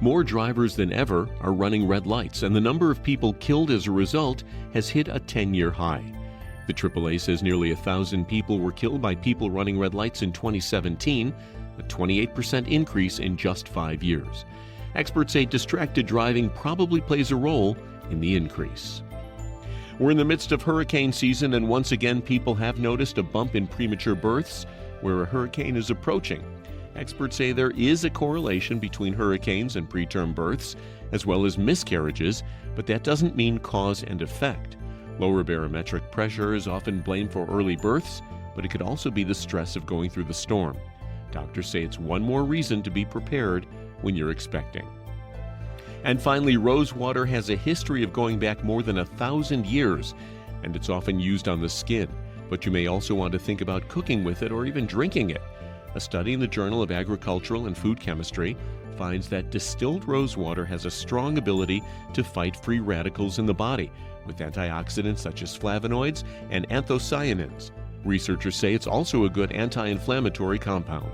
More drivers than ever are running red lights, and the number of people killed as a result has hit a 10-year high. The AAA says nearly 1,000 people were killed by people running red lights in 2017, a 28% increase in just 5 years. Experts say distracted driving probably plays a role in the increase. We're in the midst of hurricane season, and once again people have noticed a bump in premature births where a hurricane is approaching. Experts say there is a correlation between hurricanes and preterm births, as well as miscarriages, but that doesn't mean cause and effect. Lower barometric pressure is often blamed for early births, but it could also be the stress of going through the storm. Doctors say it's one more reason to be prepared when you're expecting. And finally, rose water has a history of going back more than 1,000 years, and it's often used on the skin. But you may also want to think about cooking with it or even drinking it. A study in the Journal of Agricultural and Food Chemistry finds that distilled rose water has a strong ability to fight free radicals in the body, with antioxidants such as flavonoids and anthocyanins. Researchers say it's also a good anti-inflammatory compound.